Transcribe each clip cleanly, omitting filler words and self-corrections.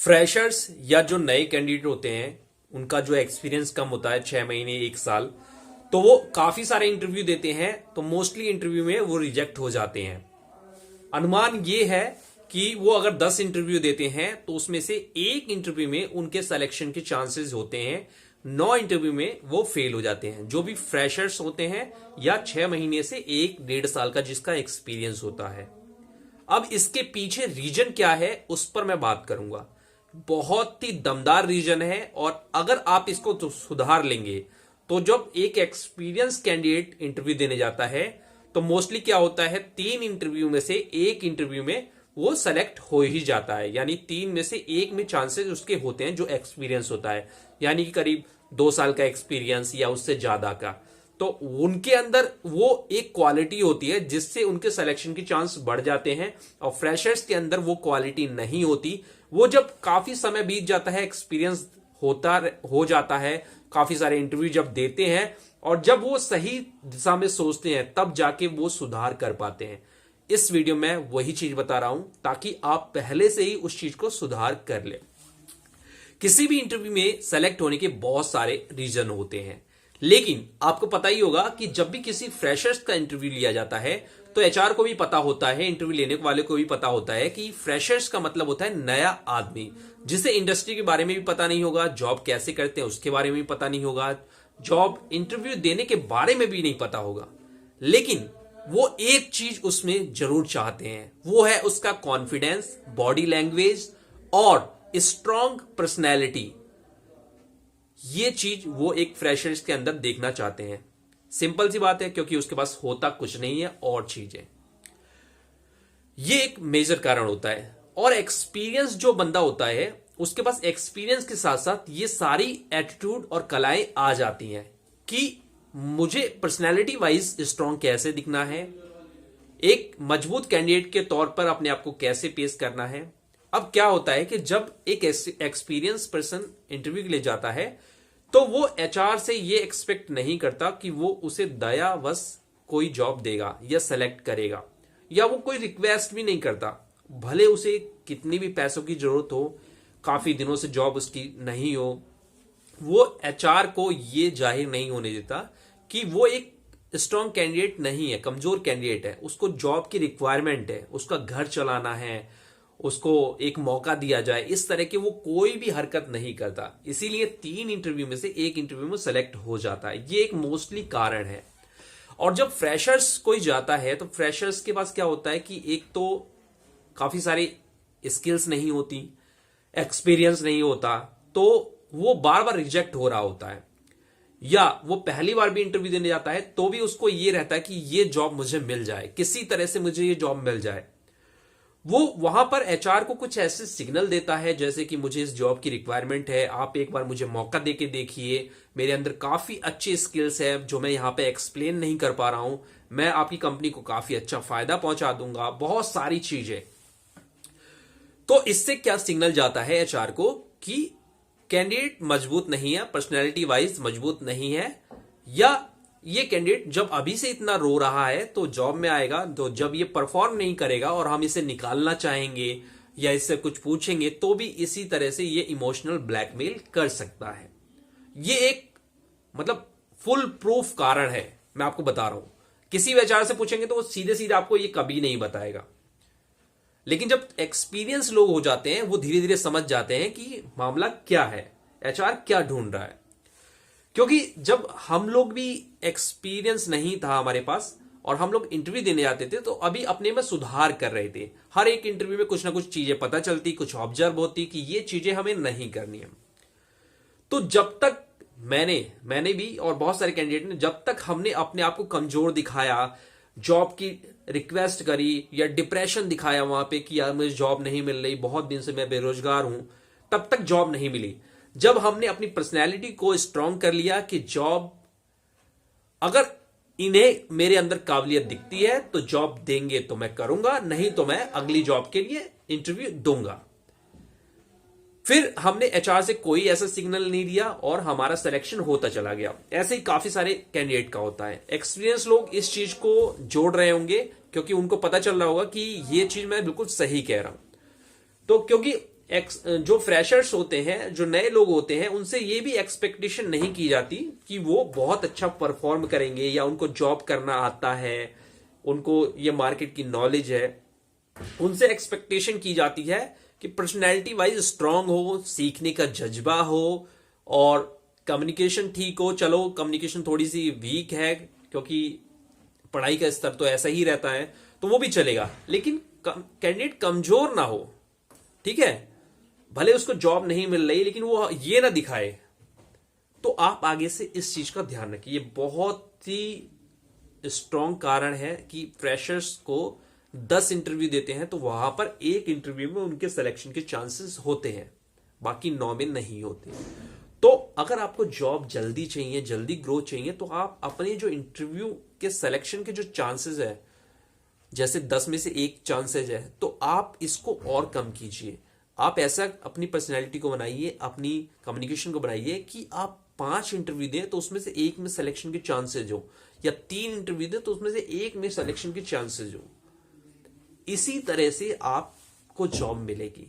Freshers या जो नए कैंडिडेट होते हैं उनका जो एक्सपीरियंस कम होता है 6 महीने 1 साल, तो वो काफी सारे इंटरव्यू देते हैं तो मोस्टली इंटरव्यू में वो रिजेक्ट हो जाते हैं। अनुमान ये है कि वो अगर 10 इंटरव्यू देते हैं तो उसमें से एक इंटरव्यू में उनके सिलेक्शन के चांसेस होते हैं, 9 इंटरव्यू में वो फेल हो जाते हैं। जो भी फ्रेशर्स होते हैं या 6 महीने से 1-1.5 साल का जिसका एक्सपीरियंस होता है। अब इसके पीछे रीजन क्या है उस पर मैं बात करूंगा। बहुत ही दमदार रीजन है और अगर आप इसको तो सुधार लेंगे तो जब एक एक्सपीरियंस कैंडिडेट इंटरव्यू देने जाता है तो मोस्टली क्या होता है, 3 इंटरव्यू में से एक इंटरव्यू में वो सेलेक्ट हो ही जाता है। यानी 3 में से एक में चांसेस उसके होते हैं जो एक्सपीरियंस होता है, यानी कि करीब 2 साल का एक्सपीरियंस या उससे ज्यादा का। तो उनके अंदर वो एक क्वालिटी होती है जिससे उनके सिलेक्शन के चांस बढ़ जाते हैं और फ्रेशर्स के अंदर वो क्वालिटी नहीं होती। वो जब काफी समय बीत जाता है, एक्सपीरियंस हो जाता है, काफी सारे इंटरव्यू जब देते हैं और जब वो सही दिशा में सोचते हैं तब जाके वो सुधार कर पाते हैं। इस वीडियो में वही चीज बता रहा हूं ताकि आप पहले से ही उस चीज को सुधार कर ले। किसी भी इंटरव्यू में सेलेक्ट होने के बहुत सारे रीजन होते हैं, लेकिन आपको पता ही होगा कि जब भी किसी फ्रेशर्स का इंटरव्यू लिया जाता है तो एचआर को भी पता होता है, इंटरव्यू लेने वाले को भी पता होता है कि फ्रेशर्स का मतलब होता है नया आदमी जिसे इंडस्ट्री के बारे में भी पता नहीं होगा, जॉब कैसे करते हैं उसके बारे में भी पता नहीं होगा, जॉब इंटरव्यू देने के बारे में भी नहीं पता होगा। लेकिन वो एक चीज उसमें जरूर चाहते हैं, वो है उसका कॉन्फिडेंस, बॉडी लैंग्वेज और स्ट्रॉन्ग पर्सनैलिटी। ये चीज वो एक फ्रेशर्स के अंदर देखना चाहते हैं। सिंपल सी बात है, क्योंकि उसके पास होता कुछ नहीं है और चीजें। ये एक मेजर कारण होता है। और एक्सपीरियंस जो बंदा होता है उसके पास एक्सपीरियंस के साथ साथ ये सारी एटीट्यूड और कलाएं आ जाती हैं कि मुझे पर्सनैलिटी वाइज स्ट्रॉन्ग कैसे दिखना है, एक मजबूत कैंडिडेट के तौर पर अपने आप को कैसे पेश करना है। अब क्या होता है कि जब एक एक्सपीरियंस पर्सन इंटरव्यू के लिए जाता है तो वो एचआर से ये एक्सपेक्ट नहीं करता कि वो उसे दयावश कोई जॉब देगा या सेलेक्ट करेगा, या वो कोई रिक्वेस्ट भी नहीं करता। भले उसे कितनी भी पैसों की जरूरत हो, काफी दिनों से जॉब उसकी नहीं हो, वो एचआर को ये जाहिर नहीं होने देता कि वो एक स्ट्रॉन्ग कैंडिडेट नहीं है, कमजोर कैंडिडेट है, उसको जॉब की रिक्वायरमेंट है, उसका घर चलाना है, उसको एक मौका दिया जाए। इस तरह की वो कोई भी हरकत नहीं करता। इसीलिए 3 इंटरव्यू में से एक इंटरव्यू में सेलेक्ट हो जाता है। ये एक मोस्टली कारण है। और जब फ्रेशर्स कोई जाता है तो फ्रेशर्स के पास क्या होता है कि एक तो काफी सारी स्किल्स नहीं होती, एक्सपीरियंस नहीं होता, तो वो बार बार रिजेक्ट हो रहा होता है। या वो पहली बार भी इंटरव्यू देने जाता है तो भी उसको ये रहता है कि ये जॉब मुझे मिल जाए, किसी तरह से मुझे ये जॉब मिल जाए। वो वहां पर एचआर को कुछ ऐसे सिग्नल देता है जैसे कि मुझे इस जॉब की रिक्वायरमेंट है, आप एक बार मुझे मौका देके देखिए, मेरे अंदर काफी अच्छी स्किल्स है जो मैं यहां पे एक्सप्लेन नहीं कर पा रहा हूं, मैं आपकी कंपनी को काफी अच्छा फायदा पहुंचा दूंगा, बहुत सारी चीजें। तो इससे क्या सिग्नल जाता है एचआर को कि कैंडिडेट मजबूत नहीं है, पर्सनैलिटी वाइज मजबूत नहीं है, या ये कैंडिडेट जब अभी से इतना रो रहा है तो जॉब में आएगा तो जब ये परफॉर्म नहीं करेगा और हम इसे निकालना चाहेंगे या इससे कुछ पूछेंगे तो भी इसी तरह से ये इमोशनल ब्लैकमेल कर सकता है। ये एक मतलब फुल प्रूफ कारण है, मैं आपको बता रहा हूं। किसी भी एचआर से पूछेंगे तो वो सीधे सीधे आपको ये कभी नहीं बताएगा। लेकिन जब एक्सपीरियंस लोग हो जाते हैं वो धीरे धीरे समझ जाते हैं कि मामला क्या है, एचआर क्या ढूंढ रहा है। क्योंकि जब हम लोग भी एक्सपीरियंस नहीं था हमारे पास और हम लोग इंटरव्यू देने जाते थे तो अभी अपने में सुधार कर रहे थे। हर एक इंटरव्यू में कुछ ना कुछ चीजें पता चलती, कुछ ऑब्जर्व होती कि ये चीजें हमें नहीं करनी है। तो जब तक मैंने भी और बहुत सारे कैंडिडेट ने, जब तक हमने अपने आप को कमजोर दिखाया, जॉब की रिक्वेस्ट करी या डिप्रेशन दिखाया वहां पे कि यार मुझे जॉब नहीं मिल रही, बहुत दिन से मैं बेरोजगार हूं, तब तक जॉब नहीं मिली। जब हमने अपनी पर्सनैलिटी को स्ट्रॉन्ग कर लिया कि जॉब अगर इन्हें मेरे अंदर काबिलियत दिखती है तो जॉब देंगे तो मैं करूंगा, नहीं तो मैं अगली जॉब के लिए इंटरव्यू दूंगा। फिर हमने एचआर से कोई ऐसा सिग्नल नहीं दिया और हमारा सिलेक्शन होता चला गया। ऐसे ही काफी सारे कैंडिडेट का होता है। एक्सपीरियंस लोग इस चीज को जोड़ रहे होंगे क्योंकि उनको पता चल रहा होगा कि ये चीज मैं बिल्कुल सही कह रहा हूं। तो क्योंकि जो फ्रेशर्स होते हैं, जो नए लोग होते हैं, उनसे ये भी एक्सपेक्टेशन नहीं की जाती कि वो बहुत अच्छा परफॉर्म करेंगे या उनको जॉब करना आता है, उनको ये मार्केट की नॉलेज है। उनसे एक्सपेक्टेशन की जाती है कि पर्सनैलिटी वाइज स्ट्रांग हो, सीखने का जज्बा हो और कम्युनिकेशन ठीक हो। चलो कम्युनिकेशन थोड़ी सी वीक है क्योंकि पढ़ाई का स्तर तो ऐसा ही रहता है, तो वो भी चलेगा, लेकिन कैंडिडेट कमजोर ना हो। ठीक है, भले उसको जॉब नहीं मिल रही लेकिन वो ये ना दिखाए। तो आप आगे से इस चीज का ध्यान रखिए। ये बहुत ही स्ट्रॉन्ग कारण है कि फ्रेशर्स को 10 इंटरव्यू देते हैं तो वहां पर एक इंटरव्यू में उनके सिलेक्शन के चांसेस होते हैं, बाकी 9 में नहीं होते। तो अगर आपको जॉब जल्दी चाहिए, जल्दी ग्रोथ चाहिए, तो आप अपने जो इंटरव्यू के सिलेक्शन के जो चांसेस है, जैसे 10 में से एक चांसेस है, तो आप इसको और कम कीजिए। आप ऐसा अपनी पर्सनैलिटी को बनाइए, अपनी कम्युनिकेशन को बनाइए कि आप 5 इंटरव्यू दें तो उसमें से एक में सिलेक्शन के चांसेस हो, या 3 इंटरव्यू दें तो उसमें से एक में सिलेक्शन के चांसेस हो। इसी तरह से आपको जॉब मिलेगी।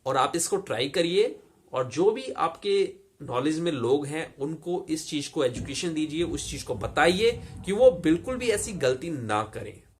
और आप इसको ट्राई करिए, और जो भी आपके नॉलेज में लोग हैं उनको इस चीज को एजुकेशन दीजिए, उस चीज को बताइए कि वो बिल्कुल भी ऐसी गलती ना करें।